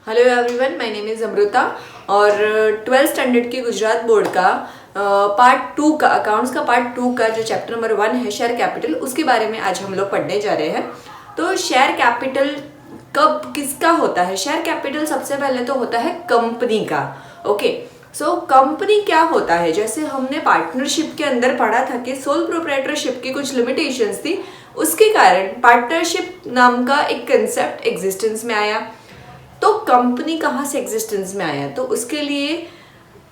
Hello everyone, my name is Amrita और 12th standard के Gujarat board का पार्ट 2 का अकाउंट्स का पार्ट 2 का जो चैप्टर नंबर 1 है शेयर कैपिटल, उसके बारे में आज हम लोग पढ़ने जा रहे हैं। तो शेयर कैपिटल कब किसका होता है? शेयर कैपिटल सबसे पहले तो होता है कंपनी का। ओके, सो कंपनी क्या होता है? जैसे हमने पार्टनरशिप के अंदर पढ़ा था कि सोल प्रोप्राइटरशिप की कुछ लिमिटेशंस थी, उसके कारण पार्टनरशिप नाम का एक कंसेप्ट एग्जिस्टेंस में आया। तो कंपनी कहाँ से एग्जिस्टेंस में आया? तो उसके लिए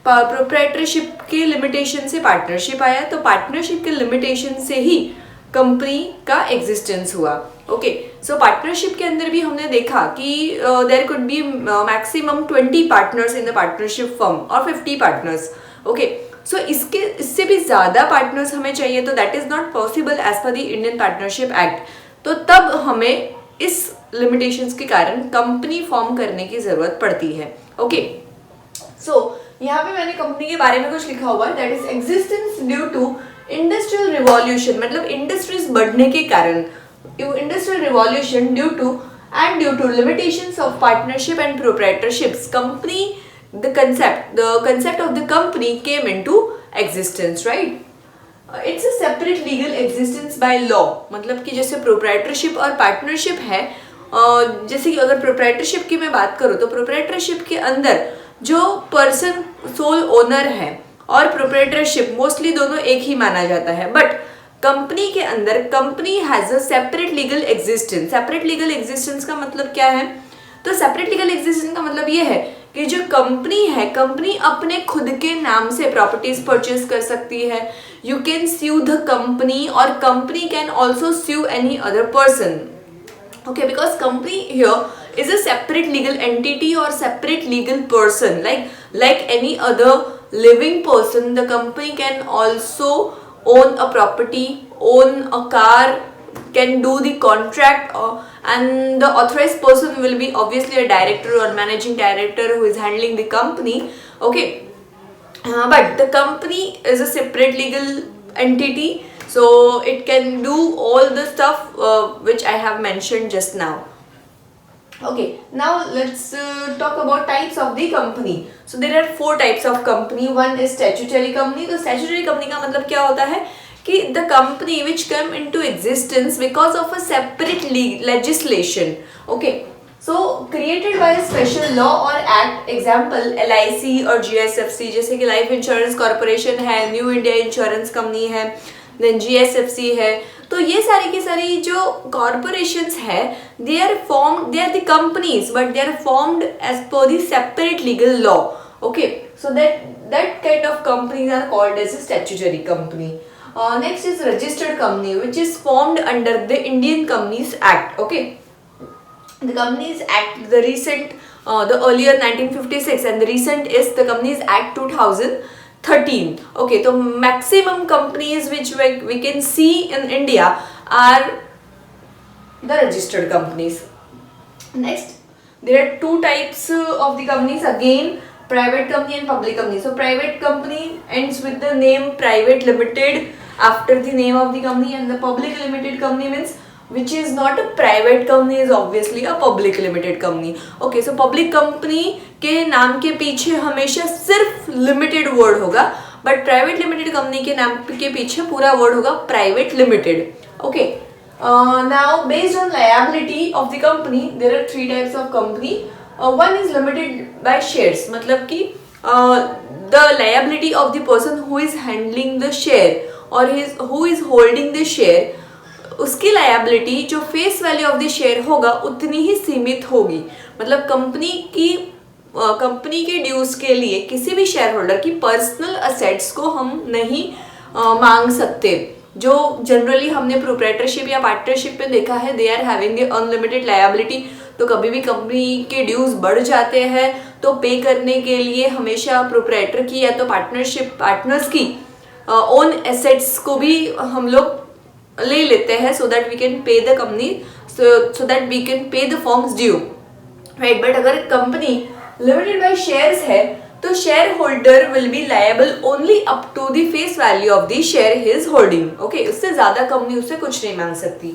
प्रोप्राइटरशिप के लिमिटेशन से पार्टनरशिप आया, तो पार्टनरशिप के लिमिटेशन से ही कंपनी का एग्जिस्टेंस हुआ। ओके, सो पार्टनरशिप के अंदर भी हमने देखा कि there could be maximum 20 partners in the partnership firm और 50 पार्टनर्स। ओके, सो इससे भी ज़्यादा पार्टनर्स हमें चाहिए, तो that is not possible as per the Indian partnership act. तो तब हमें इस लिमिटेशंस के कारण कंपनी फॉर्म करने की जरूरत पड़ती है। ओके, सो यहाँ पे मैंने कंपनी के बारे में कुछ लिखा हुआ है, that is existence due to industrial revolution, मतलब इंडस्ट्रीज बढ़ने के कारण, industrial revolution due to limitations of partnership and proprietorships, company the concept of the company came into existence, right? It's a separate legal existence by law, मतलब कि जैसे proprietorship और partnership है, जैसे कि अगर प्रोप्राइटरशिप की मैं बात करूँ तो प्रोप्राइटरशिप के अंदर जो पर्सन सोल ओनर है और प्रोप्राइटरशिप मोस्टली दोनों एक ही माना जाता है, बट कंपनी के अंदर company has a separate legal existence. Separate legal existence का मतलब क्या है? तो सेपरेट लीगल एग्जिस्टेंस का मतलब ये है कि जो कंपनी है, कंपनी अपने खुद के नाम से प्रॉपर्टीज परचेज कर सकती है। You can sue the company और company can also sue any other person. Okay, because company here is a separate legal entity or separate legal person, like any other living person. The company can also own a property, own a car, can do the contract, and the authorized person will be obviously a director or managing director who is handling the company. Okay, but the company is a separate legal entity, so it can do all the stuff which I have mentioned just now. Okay, now let's talk about types of the company. So there are 4 types of company. One is statutory company. तो statutory company का मतलब क्या होता है कि the company which come into existence because of a separate legislation. Okay, so created by a special law or act. Example LIC और GSFC, जैसे कि लाइफ इंश्योरेंस कॉर्पोरेशन है, न्यू इंडिया इंश्योरेंस कंपनी है, देन GSFC है। तो ये सारी की सारी जो कॉर्पोरेशंस है, they are the companies, but they are formed as per the separate legal law. Okay, so that kind of companies are called as a statutory company. Next is registered company which is formed under the Indian Companies Act. Okay, the Companies Act, the recent, the earlier 1956 and the recent is the Companies Act 2013. Okay, so maximum companies which we can see in India are the registered companies. Next, there are 2 types of the companies again, private company and public company. So private company ends with the name private limited after the name of the company, and the public limited company means which is not a private company, is obviously a public limited company. Okay, so public company के नाम के पीछे हमेशा सिर्फ limited word होगा, but private limited company के नाम के पीछे पूरा word होगा private limited. Okay, now based on liability of the company, there are 3 types of company. One is limited by shares, मतलब कि the liability of the person who is handling the share or who is holding the share, उसकी liability जो face value of the share होगा उतनी ही सीमित होगी। मतलब company के ड्यूज के लिए किसी भी शेयर होल्डर की पर्सनल असेट्स को हम नहीं मांग सकते। जो जनरली हमने प्रोप्राइटरशिप या पार्टनरशिप में देखा है, they are having the unlimited liability. तो कभी भी कंपनी के ड्यूज बढ़ जाते हैं तो पे करने के लिए हमेशा प्रोप्राइटर की या तो पार्टनर्स की ओन एसेट्स को भी हम लोग ले लेते हैं, so that we can pay the company, so that we can pay the firm's due, right? But अगर कंपनी limited by shares है तो share holder will be liable only up to the face value of the share he is holding. Okay, उससे ज्यादा company उससे कुछ नहीं मांग सकती।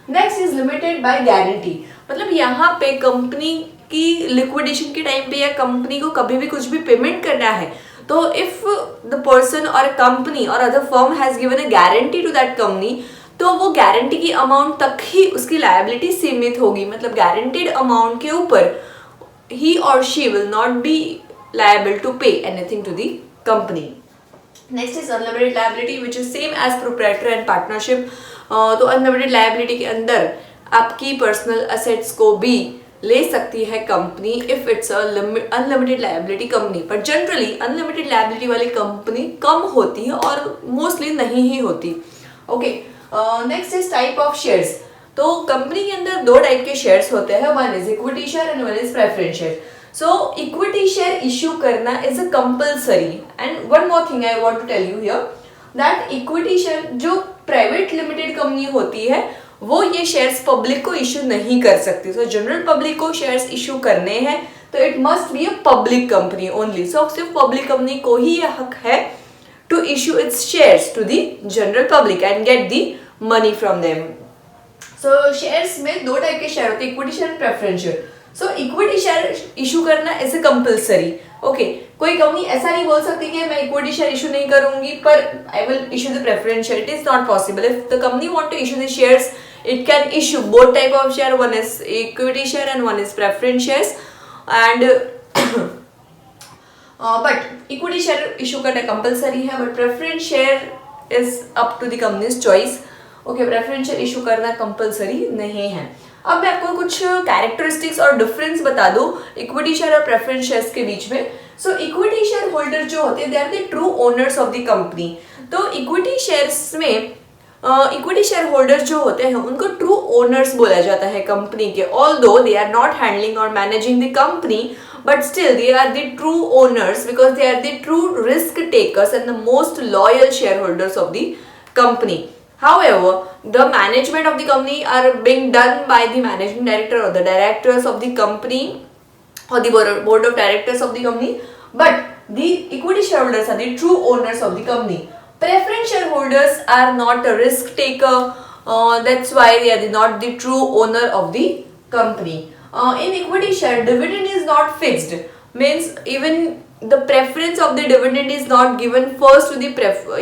Next is limited by guarantee, मतलब यहाँ पे कंपनी कि लिक्विडेशन के टाइम पे या कंपनी को कभी भी कुछ भी पेमेंट करना है, तो इफ द पर्सन और कंपनी और other firm has given a guarantee to that company, तो वो गारंटी की अमाउंट तक ही उसकी लायबिलिटी सीमित होगी, मतलब गारंटीड अमाउंट के ऊपर he or she will not be liable to pay anything to the company. Next is unlimited liability, which is same as proprietor and partnership. तो unlimited liability के अंदर आपकी पर्सनल असेट्स को भी ले सकती है company if it's unlimited liability company, पर जनरली अनलिमिटेड लायबिलिटी वाली कंपनी कम होती है और मोस्टली नहीं ही होती. Okay, next is type of shares. तो कंपनी के अंदर दो टाइप के शेयर्स होते हैं, one is equity share and one is preference share. So equity share issue करना is a compulsory. And one more thing I want to tell you here that equity share जो private limited company होती है वो ये shares public को issue नहीं कर सकती. सो जनरल पब्लिक को शेयर्स इश्यू करने हैं तो it must be a public company only. So सिर्फ पब्लिक कंपनी को ही यह हक है to issue its shares to the general public and get the money from them. So shares में दो टाइप के शेयर होते हैं, equity share and preference share. So equity share issue करना इज कंपल्सरी. ओके, कोई कंपनी ऐसा नहीं बोल सकती कि मैं इक्विटी शेयर इशू नहीं करूंगी पर I will issue the preference share. It is not possible. If the company want to issue the shares, it can issue both type of share, one is equity share and one is preference shares. And but equity share issue करना compulsory है, but preference share is up to the company's choice. Okay, preference share issue करना compulsory नहीं है. अब मैं आपको कुछ characteristics और डिफरेंस बता दूं इक्विटी शेयर और प्रेफरेंस शेयर्स के बीच में. सो इक्विटी शेयर होल्डर जो होते हैं they are the true owners of the company. तो इक्विटी शेयर्स में इक्विटी शेयर होल्डर जो होते हैं उनको ट्रू ओनर्स बोला जाता है कंपनी के. Although they are not handling और managing the company, but still they are the true owners because they are the true risk takers and the most loyal share holders of the company. However, the management of the company are being done by the managing director or the directors of the company or the board of directors of the company, but the equity shareholders are the true owners of the company. Preference shareholders are not a risk taker, that's why they are not the true owner of the company. In equity share, dividend is not fixed, means even the preference of the dividend is not given first to the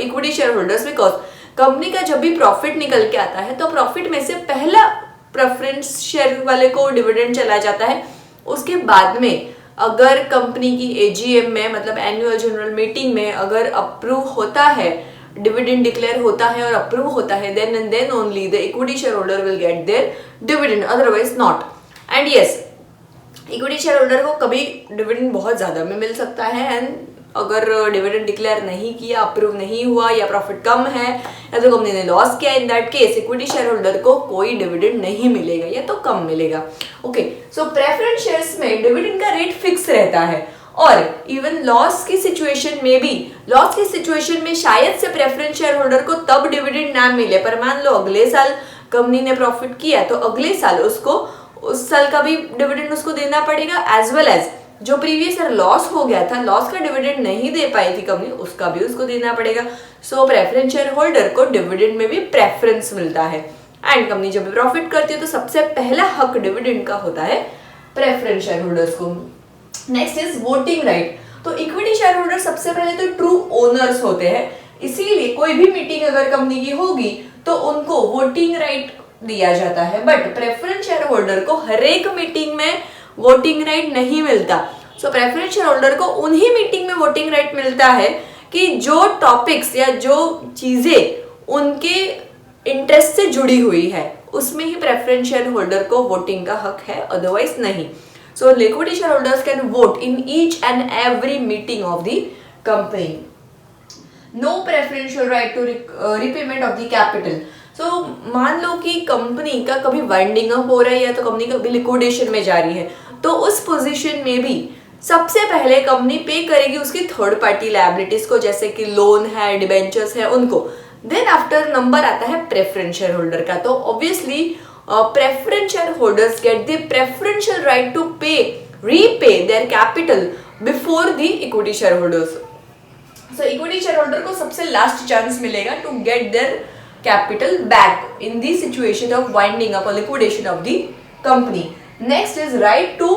equity shareholders, because company का जब भी profit निकल के आता है तो profit में से पहला प्रेफरेंस शेयर वाले को डिविडेंड चला जाता है. उसके बाद में अगर कंपनी की एजीएम में मतलब एनुअल जनरल मीटिंग में अगर अप्रूव होता है, डिविडेंड डिक्लेयर होता है और अप्रूव होता है, then and then only the equity share holder will get their dividend, otherwise not. And yes, equity share holder को कभी डिविडेंड बहुत ज्यादा में मिल सकता है, एंड अगर डिविडेंड डिक्लेयर नहीं किया, अप्रूव नहीं हुआ या प्रॉफिट कम है या तो कंपनी ने लॉस किया, in that case equity share holder को कोई डिविडेंड नहीं मिलेगा या तो कम मिलेगा. ओके, सो प्रेफरेंस शेयर्स में डिविडेंड का रेट फिक्स रहता है और इवन लॉस की सिचुएशन में भी, लॉस की सिचुएशन में शायद से प्रेफरेंस शेयर होल्डर को तब डिविडेंड ना मिले, पर मान लो अगले साल कंपनी ने प्रॉफिट किया तो अगले साल उसको उस साल का भी डिविडेंड उसको देना पड़ेगा, एज वेल एज जो प्रीवियस ईयर लॉस हो गया था, लॉस का डिविडेंड नहीं दे पाई थी कंपनी, उसका भी उसको देना पड़ेगा. सो प्रेफरेंस शेयर होल्डर को डिविडेंड में भी प्रेफरेंस मिलता है. एंड कंपनी जब भी प्रॉफिट करती है तो सबसे पहला हक डिविडेंड का होता है प्रेफरेंस शेयर होल्डर्स को. Next is voting right. तो इक्विटी शेयर होल्डर सबसे पहले तो ट्रू ओनर्स होते हैं, इसीलिए कोई भी मीटिंग अगर कंपनी की होगी तो उनको वोटिंग राइट दिया जाता है. बट प्रेफरेंस शेयर होल्डर को हर एक मीटिंग में वोटिंग राइट नहीं मिलता. सो प्रेफरेंस शेयर होल्डर को उन्हीं मीटिंग में वोटिंग राइट मिलता है कि जो टॉपिक्स या जो चीजें उनके इंटरेस्ट से जुड़ी हुई है उसमें ही प्रेफरेंस शेयर होल्डर को वोटिंग का हक है, अदरवाइज नहीं. So equity share holders can vote in each and every meeting of the company. No preferential right to repayment of the capital. So मान लो कि कंपनी का कभी वाइंडिंग अप हो रहा है या तो कंपनी कभी लिक्विडेशन में जा रही है, तो उस पोजीशन में भी सबसे पहले कंपनी पे करेगी उसकी थर्ड पार्टी लायबिलिटीज को, जैसे कि लोन है, डिबेंचर्स है, उनको. देन आफ्टर नंबर आता है प्रेफरेंस शेयर होल्डर का. तो obviously preference share holders get the preferential right to repay their capital before the equity share holders. So equity share holder को सबसे लास्ट चांस मिलेगा to get their capital back in the situation of winding up or liquidation of the company. Next is right to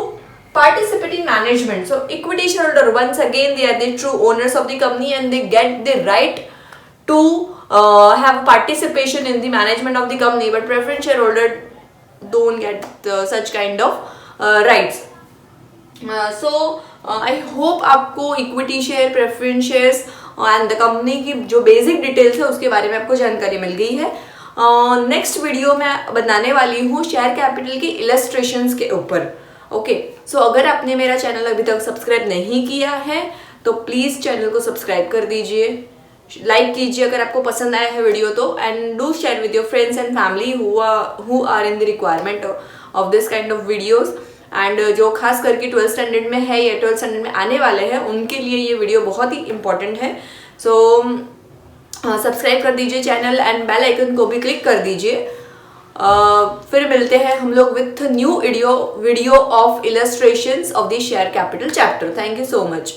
equity management. So equity shareholder, once again they are the true owners of the company and they get the right to have participation in the management of the company, but preference shareholder don't get such kind of rights. So I hope आपको equity share, preference shares and the company की जो basic details है उसके बारे में आपको जानकारी मिल गई है. नेक्स्ट वीडियो में बनाने वाली हूँ शेयर कैपिटल के इलस्ट्रेशंस के ऊपर. ओके, सो अगर आपने मेरा चैनल अभी तक सब्सक्राइब नहीं किया है तो प्लीज चैनल को सब्सक्राइब कर दीजिए, लाइक कीजिए अगर आपको पसंद आया है वीडियो तो, and do share with your friends and family who are in the requirement of this kind of videos. And जो खास करके 12th स्टैंडर्ड में है या 12th स्टैंडर्ड में आने वाले हैं उनके लिए ये वीडियो बहुत ही इंपॉर्टेंट है. सो सब्सक्राइब कर दीजिए चैनल एंड बेल आइकन को भी क्लिक कर दीजिए. फिर मिलते हैं हम लोग with new video of illustrations of the share capital chapter. Thank you so much.